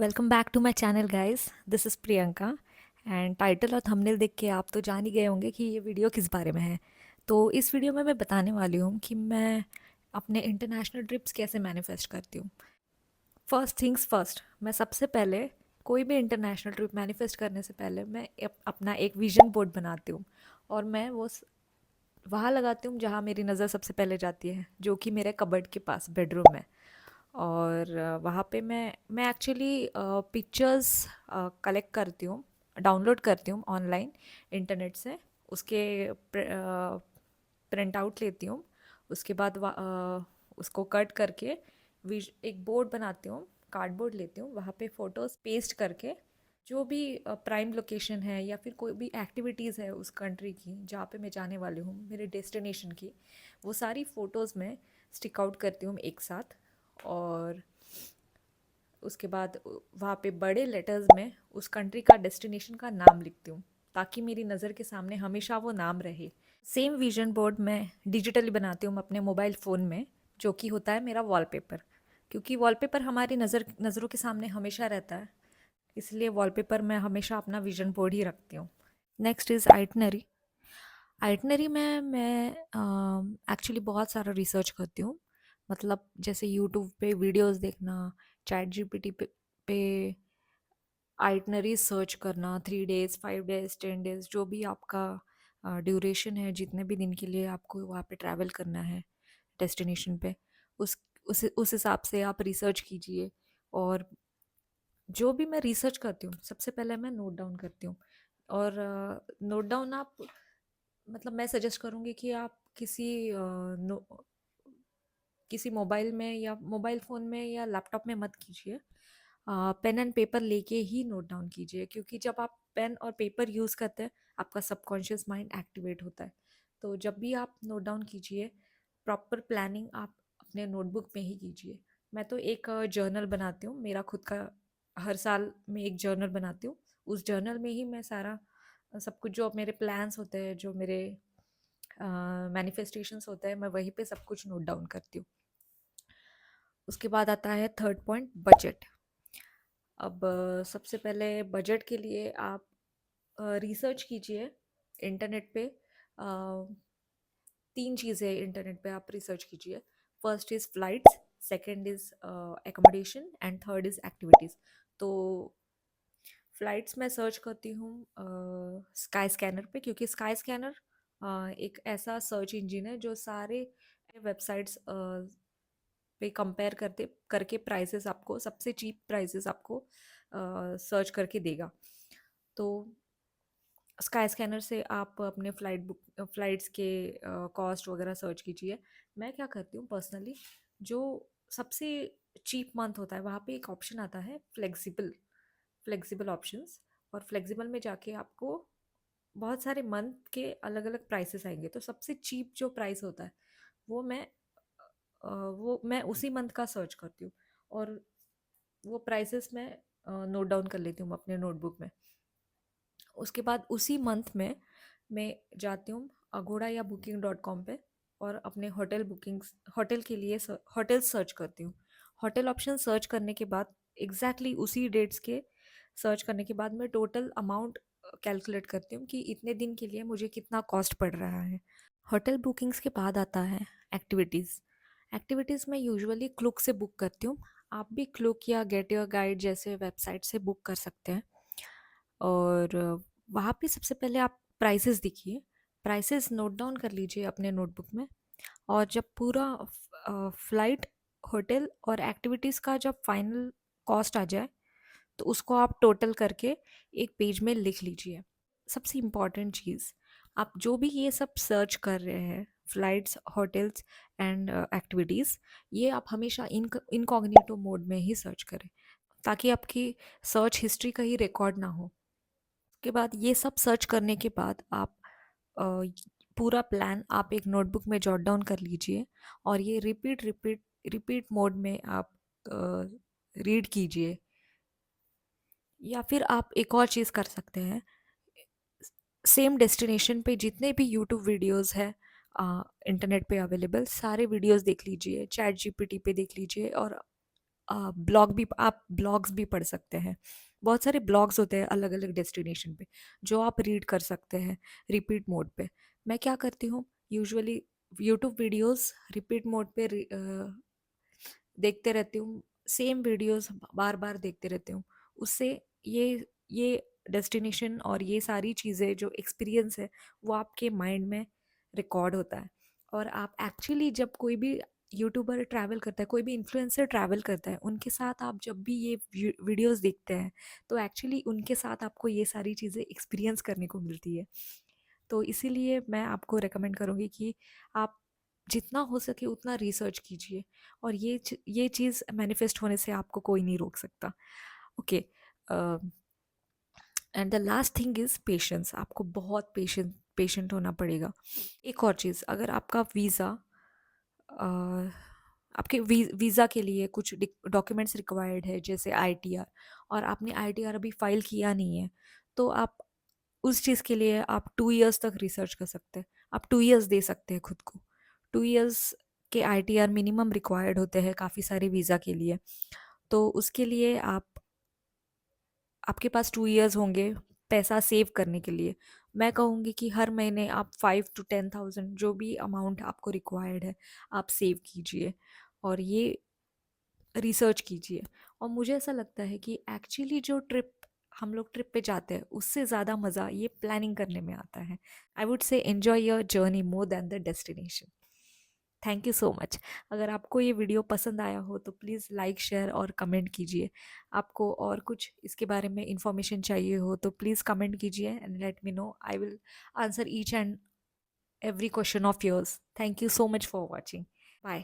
Welcome back to my channel guys. This is Priyanka and title और thumbnail देख के आप तो जान ही गए होंगे कि ये वीडियो किस बारे में है। तो इस वीडियो में मैं बताने वाली हूँ कि मैं अपने इंटरनेशनल ट्रिप्स कैसे मैनिफेस्ट करती हूँ। फर्स्ट थिंग्स फर्स्ट, मैं सबसे पहले कोई भी इंटरनेशनल ट्रिप मैनिफेस्ट करने से पहले मैं अपना एक विजन बोर्ड बनाती हूँ और मैं वहाँ लगाती हूँ जहाँ मेरी नज़र सबसे पहले जाती है, जो कि मेरे कबर्ड के पास बेडरूम में। और वहाँ पे मैं एक्चुअली पिक्चर्स कलेक्ट करती हूँ, डाउनलोड करती हूँ ऑनलाइन इंटरनेट से। उसके प्रिंट आउट लेती हूँ। उसके बाद उसको कट करके एक बोर्ड बनाती हूँ, कार्डबोर्ड लेती हूँ, वहाँ पे फ़ोटोज़ पेस्ट करके जो भी प्राइम लोकेशन है या फिर कोई भी एक्टिविटीज़ है उस कंट्री की जहाँ पे मैं जाने वाली हूँ, मेरे डेस्टिनेशन की, वो सारी फ़ोटोज़ में स्टिक आउट करती हूँ एक साथ। और उसके बाद वहाँ पे बड़े लेटर्स में उस कंट्री का डेस्टिनेशन का नाम लिखती हूँ ताकि मेरी नज़र के सामने हमेशा वो नाम रहे। सेम विजन बोर्ड मैं डिजिटली बनाती हूँ अपने मोबाइल फ़ोन में, जो कि होता है मेरा वॉलपेपर, क्योंकि वॉलपेपर हमारी नज़रों के सामने हमेशा रहता है। इसलिए वॉलपेपर मैं हमेशा अपना विजन बोर्ड ही रखती हूँ। Next is itinerary. आइटनरी में मैं एक्चुअली बहुत सारा रिसर्च करती हूँ। मतलब जैसे यूट्यूब पे वीडियोस देखना, चैट जीपीटी पे आइटनरी सर्च करना, 3 डेज़ 5 डेज़ 10 डेज़ जो भी आपका ड्यूरेशन है, जितने भी दिन के लिए आपको वहाँ पे ट्रैवल करना है डेस्टिनेशन पे, उस उस हिसाब से आप रिसर्च कीजिए। और जो भी मैं रिसर्च करती हूँ सबसे पहले मैं नोट डाउन करती हूँ। और नोट डाउन आप, मतलब मैं सजेस्ट करूँगी कि आप किसी मोबाइल में या मोबाइल फ़ोन में या लैपटॉप में मत कीजिए। पेन एंड पेपर लेके ही नोट डाउन कीजिए, क्योंकि जब आप पेन और पेपर यूज़ करते हैं आपका सबकॉन्शियस माइंड एक्टिवेट होता है। तो जब भी आप नोट डाउन कीजिए, प्रॉपर प्लानिंग आप अपने नोटबुक में ही कीजिए। मैं तो एक जर्नल बनाती हूँ, मेरा खुद का, हर साल में एक जर्नल बनाती हूँ। उस जर्नल में ही मैं सारा सब कुछ, जो मेरे प्लान्स होते हैं, जो मेरे मैनिफेस्टेशंस होते हैं, मैं वहीं पे सब कुछ नोट डाउन करती हूँ। उसके बाद आता है थर्ड पॉइंट, बजट। अब सबसे पहले बजट के लिए आप रिसर्च कीजिए इंटरनेट पे। 3 चीज़ें इंटरनेट पे आप रिसर्च कीजिए। First is flights, second is accommodation and third is activities. तो फ्लाइट्स में सर्च करती हूँ स्काई स्कैनर पे, क्योंकि स्काई स्कैनर एक ऐसा सर्च इंजन है जो सारे वेबसाइट्स पे कंपेयर करते करके प्राइसेस आपको, सबसे चीप प्राइसेस आपको सर्च करके देगा। तो स्काई स्कैनर से आप अपने फ्लाइट्स के कॉस्ट वगैरह सर्च कीजिए। मैं क्या करती हूँ पर्सनली, जो सबसे चीप मंथ होता है वहाँ पे एक ऑप्शन आता है फ्लेक्सिबल, फ्लेक्सिबल ऑप्शंस। और फ्लेक्सिबल में जाके आपको बहुत सारे मंथ के अलग अलग प्राइसेस आएंगे। तो सबसे चीप जो प्राइस होता है वो मैं उसी मंथ का सर्च करती हूँ और वो प्राइसेस मैं नोट डाउन कर लेती हूँ अपने नोटबुक में। उसके बाद उसी मंथ में मैं जाती हूँ अगोड़ा या booking.com पे और अपने होटल के लिए होटल सर्च करती हूँ। होटल ऑप्शन सर्च करने के बाद उसी डेट्स के सर्च करने के बाद मैं टोटल अमाउंट कैलकुलेट करती हूँ कि इतने दिन के लिए मुझे कितना कॉस्ट पड़ रहा है। होटल बुकिंग्स के बाद आता है एक्टिविटीज़। एक्टिविटीज़ मैं यूजुअली क्लुक से बुक करती हूँ। आप भी क्लुक या गेट योर गाइड जैसे वेबसाइट से बुक कर सकते हैं। और वहाँ पे सबसे पहले आप प्राइसेस देखिए, प्राइसेस नोट डाउन कर लीजिए अपने नोटबुक में। और जब पूरा फ्लाइट, होटल और एक्टिविटीज़ का जब फाइनल कॉस्ट आ जाए तो उसको आप टोटल करके एक पेज में लिख लीजिए। सबसे इम्पॉर्टेंट चीज़, आप जो भी ये सब सर्च कर रहे हैं, फ्लाइट्स, होटल्स एंड एक्टिविटीज़, ये आप हमेशा इनकॉग्निटो मोड में ही सर्च करें ताकि आपकी सर्च हिस्ट्री का ही रिकॉर्ड ना हो। उसके बाद ये सब सर्च करने के बाद आप अ, पूरा प्लान आप एक नोटबुक में जॉट डाउन कर लीजिए और ये रिपीट रिपीट रिपीट मोड में आप रीड कीजिए। या फिर आप एक और चीज़ कर सकते हैं, सेम डेस्टिनेशन पे जितने भी यूट्यूब वीडियोस है इंटरनेट पे अवेलेबल, सारे वीडियोस देख लीजिए, चैट जीपीटी पे देख लीजिए और आप ब्लॉग्स भी पढ़ सकते हैं। बहुत सारे ब्लॉग्स होते हैं अलग अलग डेस्टिनेशन पे जो आप रीड कर सकते हैं रिपीट मोड पे। मैं क्या करती हूँ usually, YouTube videos repeat mode पे देखते रहती हूँ। सेम वीडियोस बार बार देखते रहती हूँ। उससे ये डेस्टिनेशन और ये सारी चीज़ें जो एक्सपीरियंस है वो आपके माइंड में रिकॉर्ड होता है। और आप एक्चुअली जब कोई भी यूट्यूबर ट्रैवल करता है, कोई भी इन्फ्लुएंसर ट्रैवल करता है, उनके साथ आप जब भी ये वीडियोस देखते हैं तो एक्चुअली उनके साथ आपको ये सारी चीज़ें एक्सपीरियंस करने को मिलती है। तो इसीलिए मैं आपको रेकमेंड करूँगी कि आप जितना हो सके उतना रिसर्च कीजिए, और ये चीज़ मैनिफेस्ट होने से आपको कोई नहीं रोक सकता। Okay. And the last thing is patience. आपको बहुत पेशेंट होना पड़ेगा। एक और चीज़, अगर आपका वीज़ा आपके वीज़ा के लिए कुछ डॉक्यूमेंट्स रिक्वायर्ड है जैसे आईटीआर, और आपने आईटीआर अभी फाइल किया नहीं है, तो आप उस चीज़ के लिए आप 2 इयर्स तक रिसर्च कर सकते हैं। आप 2 इयर्स दे सकते हैं खुद को। 2 इयर्स के आईटीआर मिनिमम रिक्वायर्ड होते हैं काफ़ी सारे वीज़ा के लिए। तो उसके लिए आपके पास 2 इयर्स होंगे पैसा सेव करने के लिए। मैं कहूँगी कि हर महीने आप 5 to 10,000 जो भी अमाउंट आपको रिक्वायर्ड है आप सेव कीजिए, और ये रिसर्च कीजिए। और मुझे ऐसा लगता है कि एक्चुअली जो हम लोग ट्रिप पे जाते हैं उससे ज़्यादा मज़ा ये प्लानिंग करने में आता है। I would say enjoy your journey more than the destination. Thank you so much. अगर आपको ये वीडियो पसंद आया हो तो प्लीज़ लाइक शेयर और कमेंट कीजिए। आपको और कुछ इसके बारे में इंफॉर्मेशन चाहिए हो तो प्लीज़ कमेंट कीजिए and let me know. I will answer each and every question of yours. Thank you so much for watching. Bye.